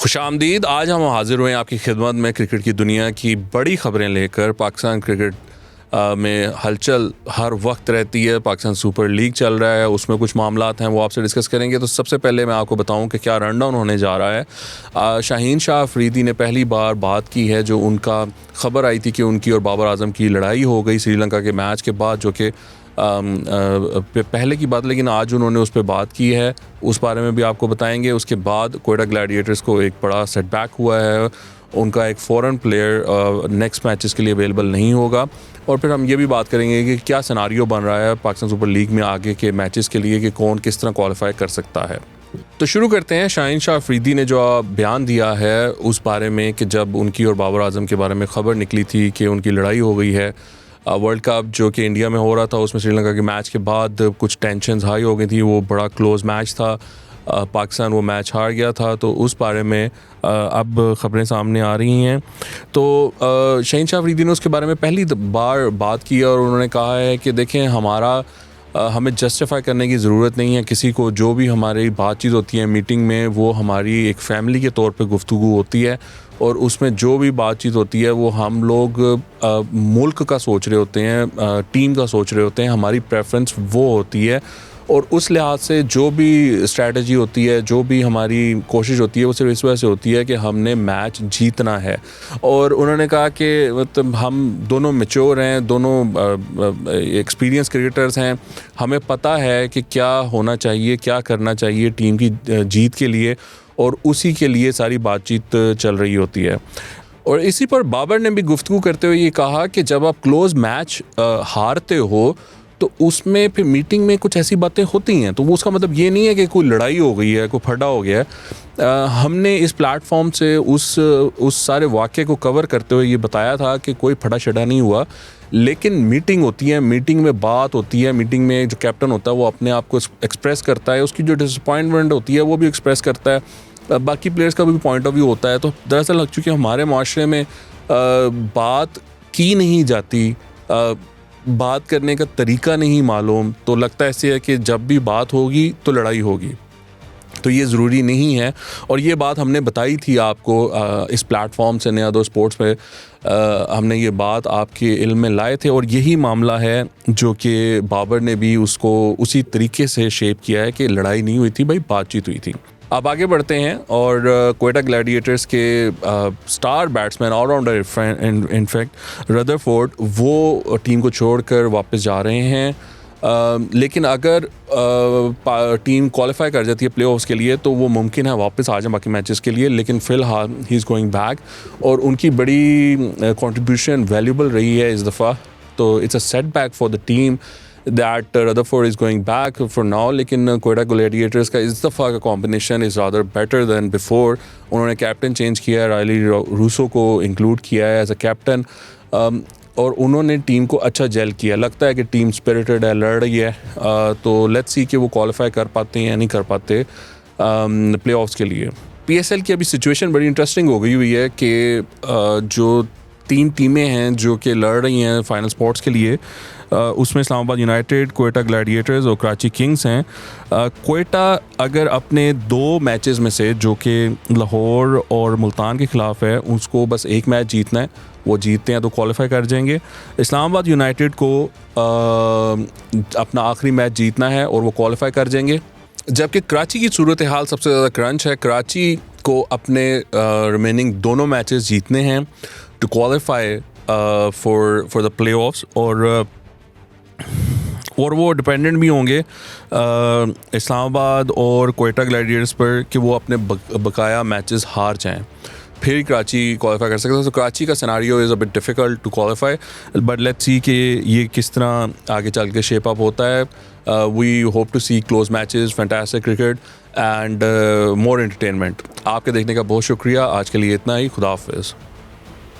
खुशामदीद। आज हम हाजिर हुए हैं आपकी खिदमत में क्रिकेट की दुनिया की बड़ी ख़बरें लेकर। पाकिस्तान क्रिकेट में हलचल हर वक्त रहती है। पाकिस्तान सुपर लीग चल रहा है, उसमें कुछ मामलात हैं, वो आपसे डिस्कस करेंगे। तो सबसे पहले मैं आपको बताऊं कि क्या रन डाउन होने जा रहा है। शाहीन शाह अफरीदी ने पहली बार बात की है, जो उनका ख़बर आई थी कि उनकी और बाबर आजम की लड़ाई हो गई श्रीलंका के मैच के बाद, जो कि पहले की बात, लेकिन आज उन्होंने उस पर बात की है। उस बारे में भी आपको बताएंगे। उसके बाद कोयटा ग्लैडिएटर्स को एक बड़ा सेटबैक हुआ है, उनका एक फ़ॉरेन प्लेयर नेक्स्ट मैचेस के लिए अवेलेबल नहीं होगा। और फिर हम ये भी बात करेंगे कि क्या सिनारियो बन रहा है पाकिस्तान सुपर लीग में आगे के मैचेस के लिए, कि कौन किस तरह क्वालिफाई कर सकता है। तो शुरू करते हैं। शाहीन शाह अफरीदी ने जो बयान दिया है उस बारे में कि जब उनकी और बाबर आजम के बारे में ख़बर निकली थी कि उनकी लड़ाई हो गई है वर्ल्ड कप जो कि इंडिया में हो रहा था, उसमें श्रीलंका के मैच के बाद कुछ टेंशन्स हाई हो गई थी। वो बड़ा क्लोज मैच था, पाकिस्तान वो मैच हार गया था। तो उस बारे में अब ख़बरें सामने आ रही हैं। तो शाहीन शाह अफरीदी ने उसके बारे में पहली बार बात की और उन्होंने कहा है कि देखें, हमें जस्टिफाई करने की ज़रूरत नहीं है किसी को। जो भी हमारी बातचीत होती है मीटिंग में, वो हमारी एक फ़ैमिली के तौर पे गुफ्तगू होती है, और उसमें जो भी बातचीत होती है वो हम लोग मुल्क का सोच रहे होते हैं, टीम का सोच रहे होते हैं। हमारी प्रेफरेंस वो होती है, और उस लिहाज से जो भी स्ट्रैटेजी होती है, जो भी हमारी कोशिश होती है, वो सिर्फ इस वजह से होती है कि हमने मैच जीतना है। और उन्होंने कहा कि मतलब हम दोनों मैच्योर हैं, दोनों एक्सपीरियंस क्रिकेटर्स हैं, हमें पता है कि क्या होना चाहिए, क्या करना चाहिए टीम की जीत के लिए, और उसी के लिए सारी बातचीत चल रही होती है। और इसी पर बाबर ने भी गुफ्तगू करते हुए ये कहा कि जब आप क्लोज मैच हारते हो तो उसमें फिर मीटिंग में कुछ ऐसी बातें होती हैं, तो वो उसका मतलब ये नहीं है कि कोई लड़ाई हो गई है, कोई फटा हो गया है। हमने इस प्लेटफॉर्म से उस सारे वाक़े को कवर करते हुए ये बताया था कि कोई फटा शटा नहीं हुआ, लेकिन मीटिंग होती है, मीटिंग में बात होती है, मीटिंग में जो कैप्टन होता है वो अपने आप को एक्सप्रेस करता है, उसकी जो डिसअपॉइंटमेंट होती है वो भी एक्सप्रेस करता है, बाकी प्लेयर्स का भी पॉइंट ऑफ व्यू होता है। तो दरअसल चूँकि हमारे माशरे में बात की नहीं जाती, बात करने का तरीका नहीं मालूम, तो लगता ऐसे है कि जब भी बात होगी तो लड़ाई होगी। तो ये ज़रूरी नहीं है, और ये बात हमने बताई थी आपको इस प्लेटफॉर्म से, नया दो स्पोर्ट्स पे हमने ये बात आपके इल्म में लाए थे। और यही मामला है जो कि बाबर ने भी उसको उसी तरीके से शेप किया है कि लड़ाई नहीं हुई थी भाई, बातचीत हुई थी। अब आगे बढ़ते हैं, और कोयटा ग्लैडिएटर्स के star batsman, allrounder in fact Rutherford, वो टीम को छोड़कर वापस जा रहे हैं। लेकिन अगर टीम क्वालिफाई कर जाती है प्लेऑफ्स के लिए तो वो मुमकिन है वापस आ जाए बाकी मैचेस के लिए, लेकिन फ़िलहाल ही इज़ गोइंग बैक, और उनकी बड़ी कंट्रीब्यूशन वैल्यूबल रही है इस दफ़ा। तो it's a setback for the team that Rutherford is going back for now. लेकिन कोयटा ग्लैडिएटर्स का इस दफ़ा का combination is rather better than before. उन्होंने कैप्टन चेंज किया है, रायली रूसो को इंक्लूड किया है एज अ कैप्टन, और उन्होंने टीम को अच्छा जेल किया। लगता है कि टीम स्पिरिटेड है, लड़ रही है। तो लेट्स सी कि वो क्वालिफाई कर पाते हैं या नहीं कर पाते प्लेऑफ्स के लिए। पीएसएल की अभी सिचुएशन बड़ी इंटरेस्टिंग हो गई हुई है कि जो 3 टीमें हैं जो कि लड़ रही हैं फाइनल स्पॉट्स के लिए, उसमें इस्लामाबाद यूनाइटेड, कोयटा ग्लैडिएटर्स और कराची किंग्स हैं। कोयटा अगर अपने 2 मैचेस में से, जो कि लाहौर और मुल्तान के ख़िलाफ़ है, उसको बस एक मैच जीतना है, वो जीतते हैं तो क्वालिफाई कर जाएंगे। इस्लामाबाद यूनाइटेड को अपना आखिरी मैच जीतना है और वो क्वालिफाई कर जाएंगे। जबकि कराची की सूरत हाल सबसे ज़्यादा क्रंच है। कराची को अपने रिमेनिंग दोनों मैचेस जीतने हैं to qualify for the playoffs, और वो डिपेंडेंट भी होंगे इस्लामाबाद और कोयटा ग्लैडिएटर्स पर कि वो अपने बकाया मैचेस हार जाएं, फिर कराची क्वालिफाई कर सकता है। तो कराची का scenario is a bit difficult to qualify, but let's see कि ये किस तरह आगे चल के शेप अप होता है। We hope to see close matches, fantastic cricket and more entertainment. आपके देखने का बहुत शुक्रिया। आज के लिए इतना ही। खुदा हाफ़िज़।